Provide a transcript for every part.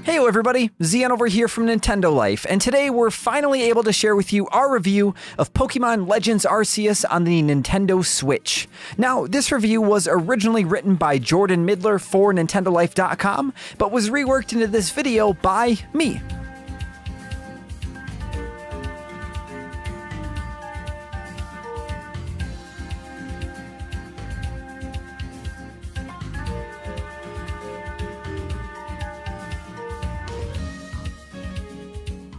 Hey everybody, Zion over here from Nintendo Life, and today we're finally able to share with you our review of Pokémon Legends Arceus on the Nintendo Switch. Now, this review was originally written by Jordan Midler for NintendoLife.com, but was reworked into this video by me.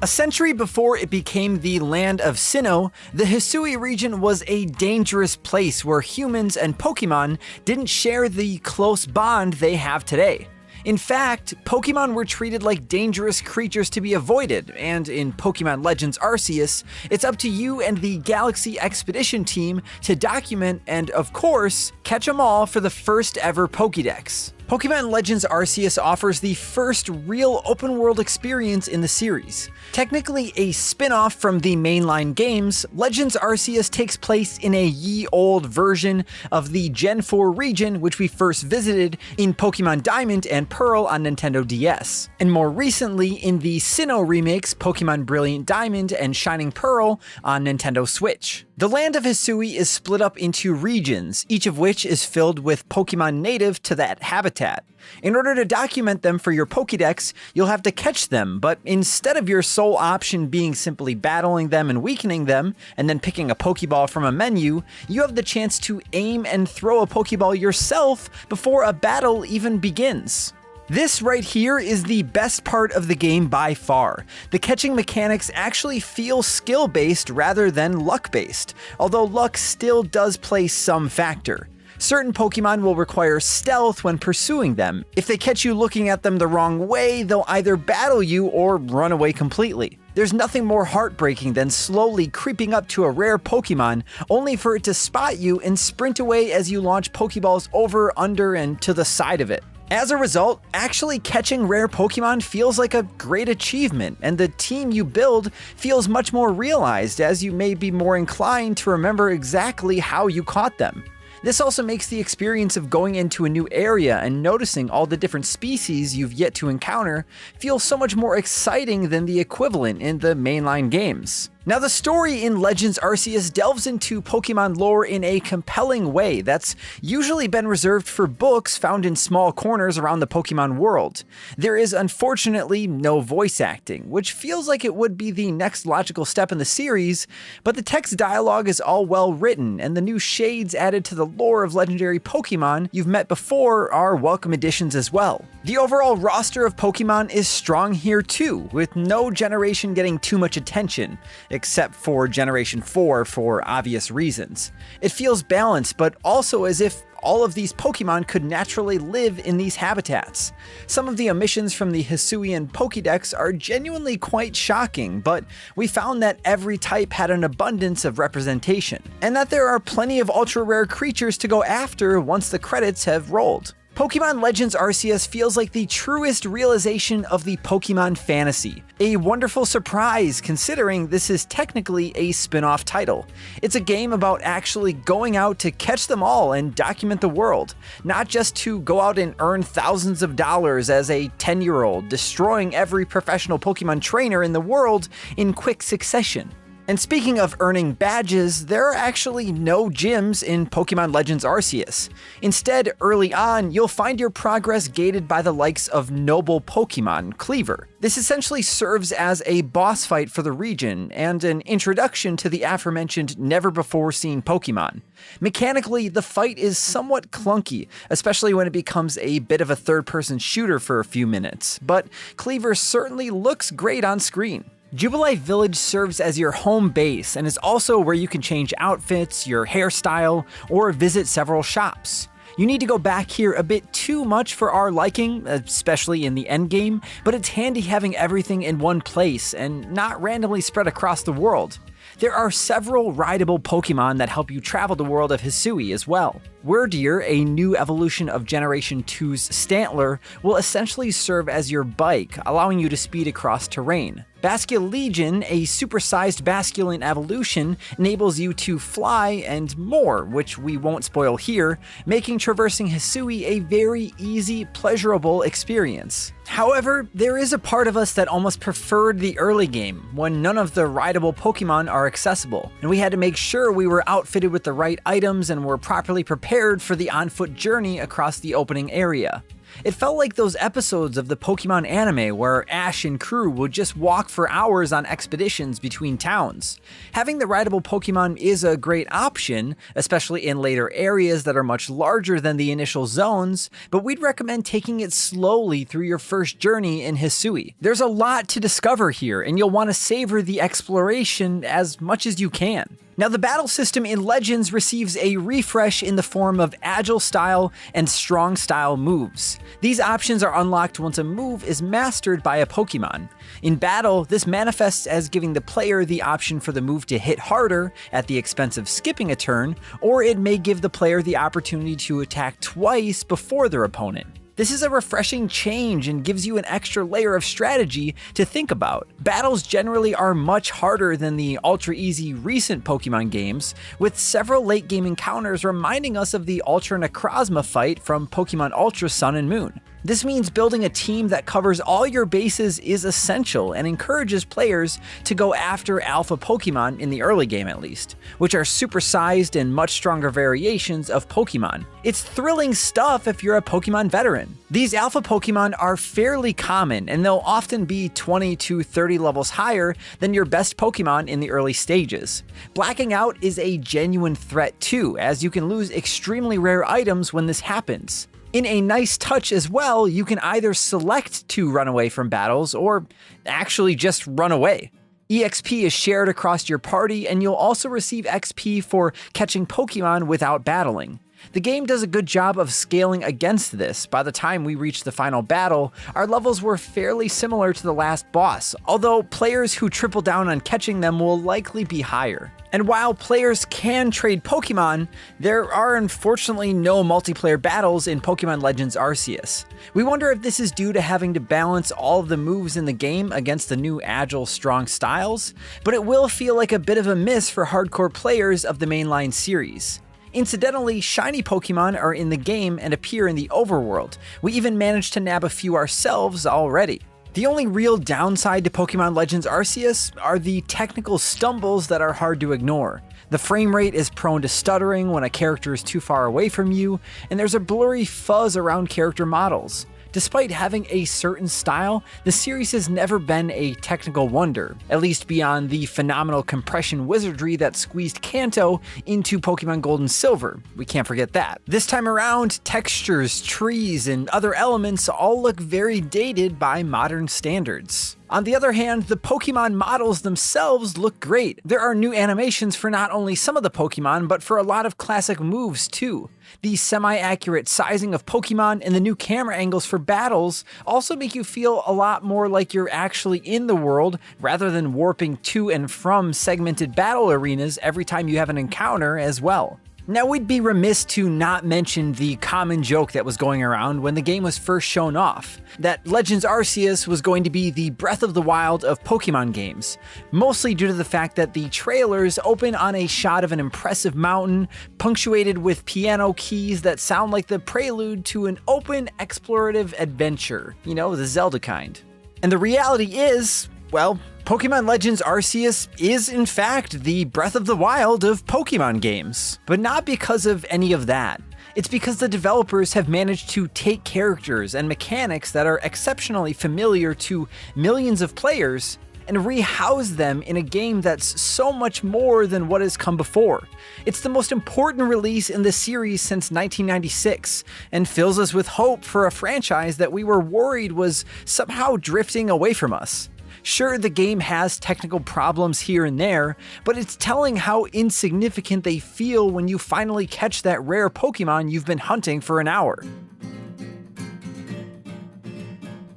A century before it became the land of Sinnoh, the Hisui region was a dangerous place where humans and Pokémon didn't share the close bond they have today. In fact, Pokémon were treated like dangerous creatures to be avoided, and in Pokémon Legends Arceus, it's up to you and the Galaxy Expedition team to document and, of course, catch them all for the first ever Pokédex. Pokémon Legends Arceus offers the first real open-world experience in the series. Technically a spin-off from the mainline games, Legends Arceus takes place in a ye-old version of the Gen 4 region which we first visited in Pokémon Diamond and Pearl on Nintendo DS, and more recently in the Sinnoh remakes Pokémon Brilliant Diamond and Shining Pearl on Nintendo Switch. The land of Hisui is split up into regions, each of which is filled with Pokémon native to that habitat. In order to document them for your Pokédex, you'll have to catch them, but instead of your sole option being simply battling them and weakening them, and then picking a Pokéball from a menu, you have the chance to aim and throw a Pokéball yourself before a battle even begins. This right here is the best part of the game by far. The catching mechanics actually feel skill-based rather than luck-based, although luck still does play some factor. Certain Pokemon will require stealth when pursuing them. If they catch you looking at them the wrong way, they'll either battle you or run away completely. There's nothing more heartbreaking than slowly creeping up to a rare Pokemon, only for it to spot you and sprint away as you launch Pokeballs over, under, and to the side of it. As a result, actually catching rare Pokemon feels like a great achievement, and the team you build feels much more realized, as you may be more inclined to remember exactly how you caught them. This also makes the experience of going into a new area and noticing all the different species you've yet to encounter feel so much more exciting than the equivalent in the mainline games. Now, the story in Legends Arceus delves into Pokemon lore in a compelling way that's usually been reserved for books found in small corners around the Pokemon world. There is unfortunately no voice acting, which feels like it would be the next logical step in the series, but the text dialogue is all well written, and the new shades added to the lore of legendary Pokemon you've met before are welcome additions as well. The overall roster of Pokemon is strong here too, with no generation getting too much attention, except for Generation 4 for obvious reasons. It feels balanced, but also as if all of these Pokemon could naturally live in these habitats. Some of the omissions from the Hisuian Pokédex are genuinely quite shocking, but we found that every type had an abundance of representation, and that there are plenty of ultra-rare creatures to go after once the credits have rolled. Pokémon Legends Arceus feels like the truest realization of the Pokémon fantasy. A wonderful surprise considering this is technically a spin-off title. It's a game about actually going out to catch them all and document the world, not just to go out and earn thousands of dollars as a 10-year-old, destroying every professional Pokémon trainer in the world in quick succession. And speaking of earning badges, there are actually no gyms in Pokémon Legends Arceus. Instead, early on, you'll find your progress gated by the likes of Noble Pokémon, Cleaver. This essentially serves as a boss fight for the region, and an introduction to the aforementioned never-before-seen Pokémon. Mechanically, the fight is somewhat clunky, especially when it becomes a bit of a third-person shooter for a few minutes, but Cleaver certainly looks great on screen. Jubilife Village serves as your home base and is also where you can change outfits, your hairstyle, or visit several shops. You need to go back here a bit too much for our liking, especially in the endgame, but it's handy having everything in one place and not randomly spread across the world. There are several rideable Pokemon that help you travel the world of Hisui as well. Wurdeer, a new evolution of Generation 2's Stantler, will essentially serve as your bike, allowing you to speed across terrain. Basculegion, a supersized basculin evolution, enables you to fly and more, which we won't spoil here, making traversing Hisui a very easy, pleasurable experience. However, there is a part of us that almost preferred the early game, when none of the rideable Pokemon are accessible, and we had to make sure we were outfitted with the right items and were properly prepared for the on-foot journey across the opening area. It felt like those episodes of the Pokemon anime where Ash and crew would just walk for hours on expeditions between towns. Having the rideable Pokemon is a great option, especially in later areas that are much larger than the initial zones, but we'd recommend taking it slowly through your first journey in Hisui. There's a lot to discover here, and you'll want to savor the exploration as much as you can. Now, the battle system in Legends receives a refresh in the form of Agile style and Strong style moves. These options are unlocked once a move is mastered by a Pokemon. In battle, this manifests as giving the player the option for the move to hit harder at the expense of skipping a turn, or it may give the player the opportunity to attack twice before their opponent. This is a refreshing change and gives you an extra layer of strategy to think about. Battles generally are much harder than the ultra-easy recent Pokemon games, with several late-game encounters reminding us of the Ultra Necrozma fight from Pokemon Ultra Sun and Moon. This means building a team that covers all your bases is essential and encourages players to go after alpha Pokemon, in the early game at least, which are supersized and much stronger variations of Pokemon. It's thrilling stuff if you're a Pokemon veteran. These alpha Pokemon are fairly common, and they'll often be 20 to 30 levels higher than your best Pokemon in the early stages. Blacking out is a genuine threat too, as you can lose extremely rare items when this happens. In a nice touch as well, you can either select to run away from battles or actually just run away. EXP is shared across your party, and you'll also receive XP for catching Pokemon without battling. The game does a good job of scaling against this. By the time we reached the final battle, our levels were fairly similar to the last boss, although players who triple down on catching them will likely be higher. And while players can trade Pokemon, there are unfortunately no multiplayer battles in Pokemon Legends Arceus. We wonder if this is due to having to balance all of the moves in the game against the new agile, strong styles, but it will feel like a bit of a miss for hardcore players of the mainline series. Incidentally, shiny Pokemon are in the game and appear in the overworld. We even managed to nab a few ourselves already. The only real downside to Pokemon Legends Arceus are the technical stumbles that are hard to ignore. The frame rate is prone to stuttering when a character is too far away from you, and there's a blurry fuzz around character models. Despite having a certain style, the series has never been a technical wonder, at least beyond the phenomenal compression wizardry that squeezed Kanto into Pokemon Gold and Silver. We can't forget that. This time around, textures, trees, and other elements all look very dated by modern standards. On the other hand, the Pokemon models themselves look great. There are new animations for not only some of the Pokemon, but for a lot of classic moves too. The semi-accurate sizing of Pokemon and the new camera angles for battles also make you feel a lot more like you're actually in the world, rather than warping to and from segmented battle arenas every time you have an encounter as well. Now, we'd be remiss to not mention the common joke that was going around when the game was first shown off, that Legends Arceus was going to be the Breath of the Wild of Pokemon games, mostly due to the fact that the trailers open on a shot of an impressive mountain, punctuated with piano keys that sound like the prelude to an open explorative adventure, the Zelda kind. And the reality is, well, Pokemon Legends Arceus is in fact the Breath of the Wild of Pokemon games. But not because of any of that. It's because the developers have managed to take characters and mechanics that are exceptionally familiar to millions of players and rehouse them in a game that's so much more than what has come before. It's the most important release in the series since 1996, and fills us with hope for a franchise that we were worried was somehow drifting away from us. Sure, the game has technical problems here and there, but it's telling how insignificant they feel when you finally catch that rare Pokemon you've been hunting for an hour.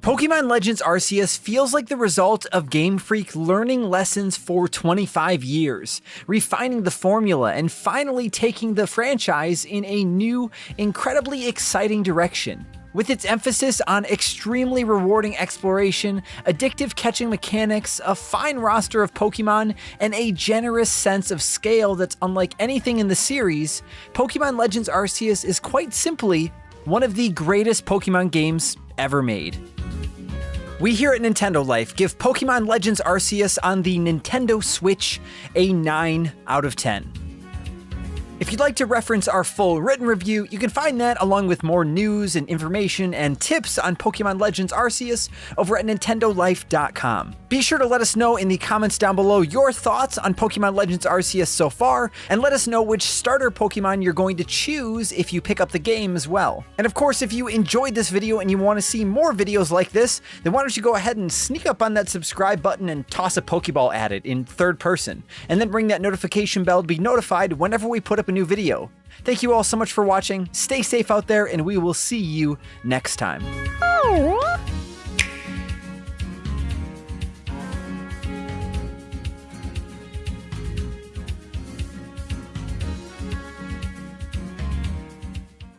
Pokemon Legends Arceus feels like the result of Game Freak learning lessons for 25 years, refining the formula, and finally taking the franchise in a new, incredibly exciting direction. With its emphasis on extremely rewarding exploration, addictive catching mechanics, a fine roster of Pokémon, and a generous sense of scale that's unlike anything in the series, Pokémon Legends Arceus is quite simply one of the greatest Pokémon games ever made. We here at Nintendo Life give Pokémon Legends Arceus on the Nintendo Switch a 9 out of 10. If you'd like to reference our full written review, you can find that along with more news and information and tips on Pokémon Legends Arceus over at nintendolife.com. Be sure to let us know in the comments down below your thoughts on Pokémon Legends Arceus so far, and let us know which starter Pokémon you're going to choose if you pick up the game as well. And of course, if you enjoyed this video and you want to see more videos like this, then why don't you go ahead and sneak up on that subscribe button and toss a Pokeball at it in third person, and then ring that notification bell to be notified whenever we put up a new video. Thank you all so much for watching, stay safe out there, and we will see you next time.